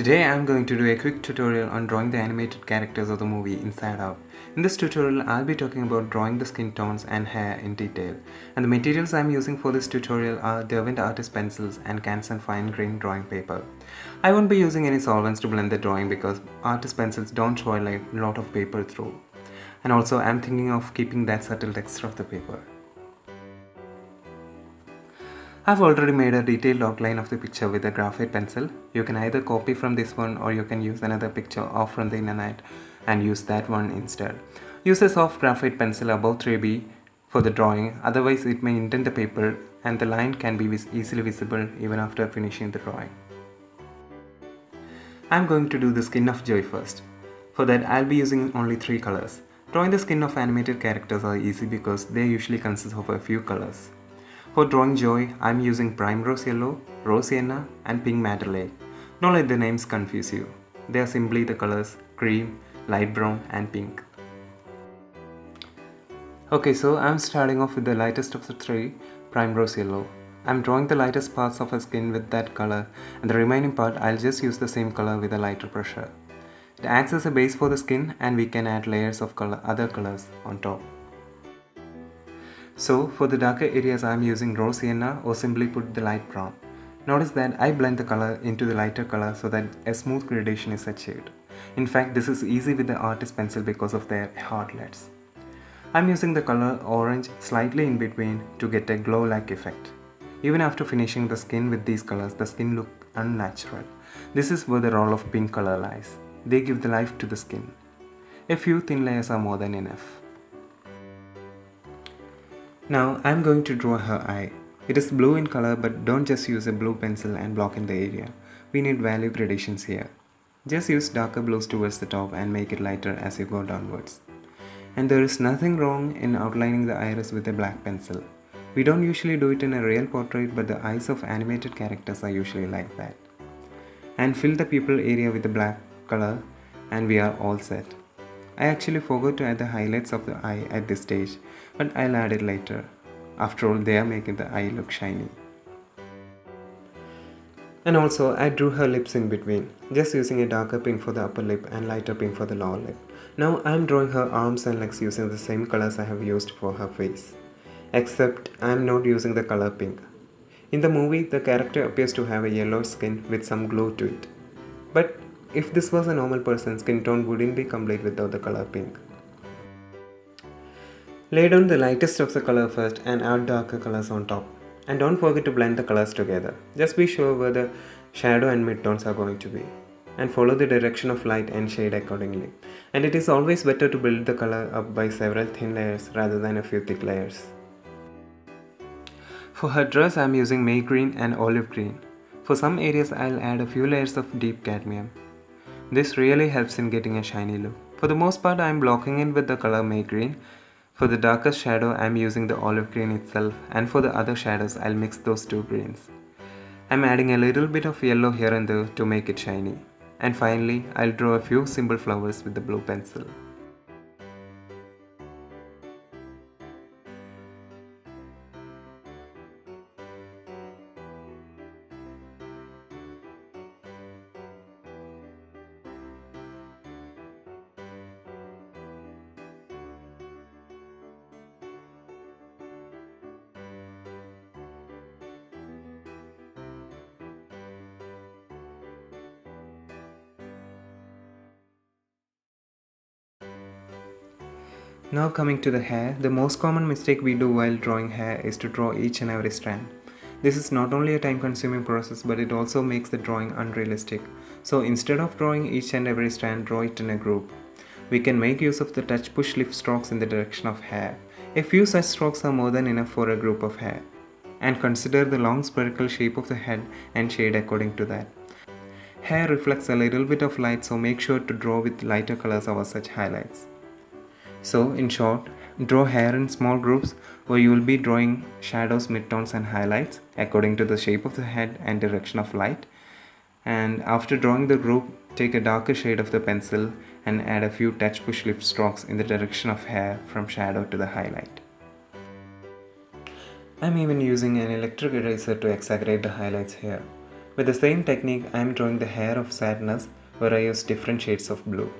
Today I am going to do a quick tutorial on drawing the animated characters of the movie Inside Out. In this tutorial I'll be talking about drawing the skin tones and hair in detail. And the materials I am using for this tutorial are Derwent artist pencils and Canson fine grain drawing paper. I won't be using any solvents to blend the drawing because artist pencils don't spoil a lot of paper through. And also I am thinking of keeping that subtle texture of the paper. I've already made a detailed outline of the picture with a graphite pencil. You can either copy from this one or you can use another picture off from the internet and use that one instead. Use a soft graphite pencil above 3B for the drawing, otherwise it may indent the paper and the line can be easily visible even after finishing the drawing. I'm going to do the skin of Joy first. For that I'll be using only 3 colors. Drawing the skin of animated characters are easy because they usually consist of a few colors. For drawing Joy, I'm using prime rosiello, rosienna and pink madeleine. Don't let the names confuse you. They are simply the colors cream, light brown and pink. Okay, so I'm starting off with the lightest of the 3, prime rosiello. I'm drawing the lightest parts of her skin with that color and the remaining part I'll just use the same color with a lighter pressure. It acts as a base for the skin and we can add layers of other colors on top. So for the darker areas I am using raw sienna or simply put the light brown. Notice that I blend the color into the lighter color so that a smooth gradation is achieved. In fact, this is easy with the artist pencil because of their hard leads. I am using the color orange slightly in between to get a glow-like effect. Even after finishing the skin with these colors, the skin looks unnatural. This is where the role of pink color lies. They give the life to the skin. A few thin layers are more than enough. Now I am going to draw her eye. It is blue in color, but don't just use a blue pencil and block in the area. We need value gradations here. Just use darker blues towards the top and make it lighter as you go downwards. And there is nothing wrong in outlining the iris with a black pencil. We don't usually do it in a real portrait, but the eyes of animated characters are usually like that. And fill the pupil area with the black color and we are all set. I actually forgot to add the highlights of the eye at this stage, but I'll add it later. After all, they are making the eye look shiny. And also, I drew her lips in between, just using a darker pink for the upper lip and lighter pink for the lower lip. Now I'm drawing her arms and legs using the same colors I have used for her face. Except I'm not using the color pink. In the movie, the character appears to have a yellow skin with some glow to it. But if this was a normal person, skin tone wouldn't be complete without the color pink. Lay down the lightest of the color first and add darker colors on top. And don't forget to blend the colors together. Just be sure where the shadow and midtones are going to be. And follow the direction of light and shade accordingly. And it is always better to build the color up by several thin layers rather than a few thick layers. For her dress I am using May green and olive green. For some areas I'll add a few layers of deep cadmium. This really helps in getting a shiny look. For the most part I am blocking in with the color May green. For the darkest shadow I am using the olive green itself, and for the other shadows I'll mix those two greens. I am adding a little bit of yellow here and there to make it shiny. And finally I'll draw a few simple flowers with the blue pencil. Now coming to the hair, the most common mistake we do while drawing hair is to draw each and every strand. This is not only a time-consuming process, but it also makes the drawing unrealistic. So instead of drawing each and every strand, draw it in a group. We can make use of the touch-push lift strokes in the direction of hair. A few such strokes are more than enough for a group of hair. And consider the long spherical shape of the head and shade according to that. Hair reflects a little bit of light, so make sure to draw with lighter colors over such highlights. So in short, draw hair in small groups where you will be drawing shadows, midtones and highlights according to the shape of the head and direction of light. And after drawing the group, take a darker shade of the pencil and add a few touch push lift strokes in the direction of hair from shadow to the highlight. I'm even using an electric eraser to exaggerate the highlights here. With the same technique, I am drawing the hair of Sadness, where I use different shades of blue.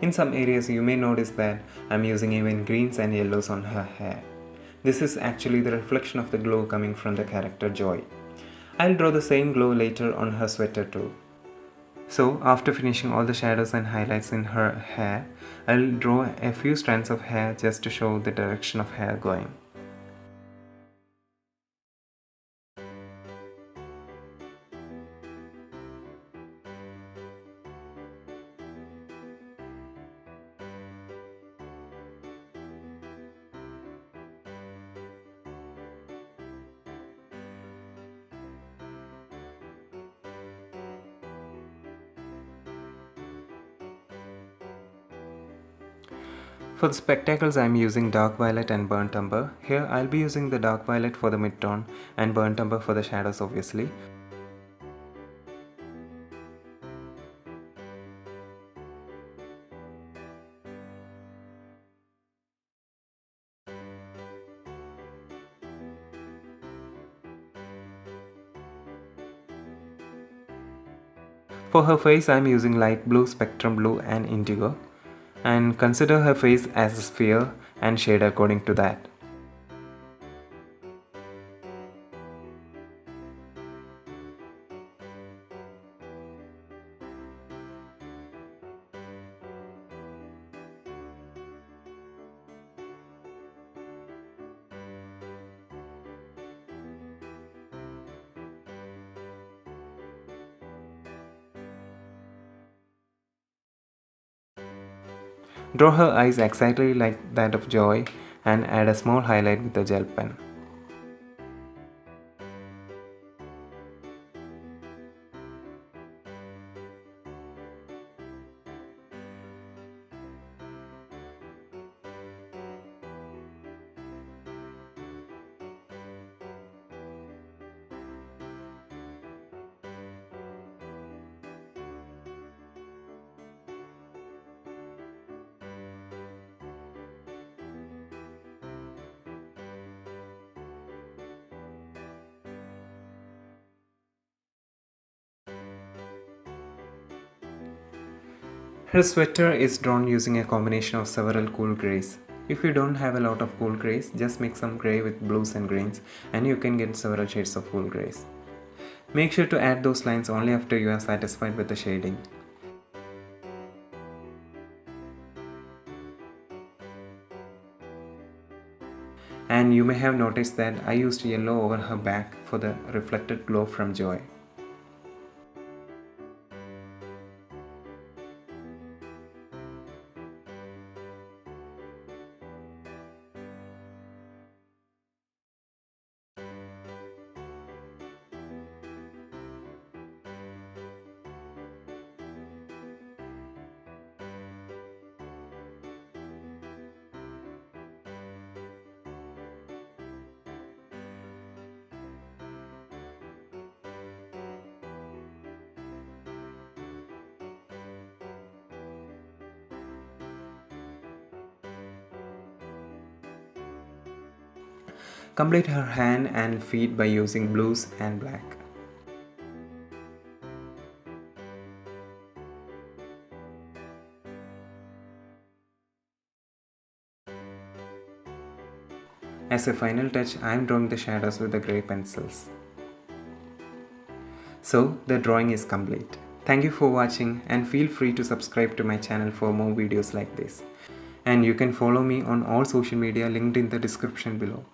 In some areas you may notice that I am using even greens and yellows on her hair. This is actually the reflection of the glow coming from the character Joy. I'll draw the same glow later on her sweater too. So after finishing all the shadows and highlights in her hair, I'll draw a few strands of hair just to show the direction of hair going. For the spectacles I am using dark violet and burnt umber. Here I'll be using the dark violet for the mid-tone and burnt umber for the shadows obviously. For her face I am using light blue, spectrum blue and indigo. And consider her face as a sphere and shade according to that. Draw her eyes exactly like that of Joy and add a small highlight with a gel pen. Her sweater is drawn using a combination of several cool greys. If you don't have a lot of cool greys, just mix some grey with blues and greens and you can get several shades of cool greys. Make sure to add those lines only after you are satisfied with the shading. And you may have noticed that I used yellow over her back for the reflected glow from Joy. Complete her hand and feet by using blues and black. As a final touch, I am drawing the shadows with the grey pencils. So, the drawing is complete. Thank you for watching and feel free to subscribe to my channel for more videos like this. And you can follow me on all social media linked in the description below.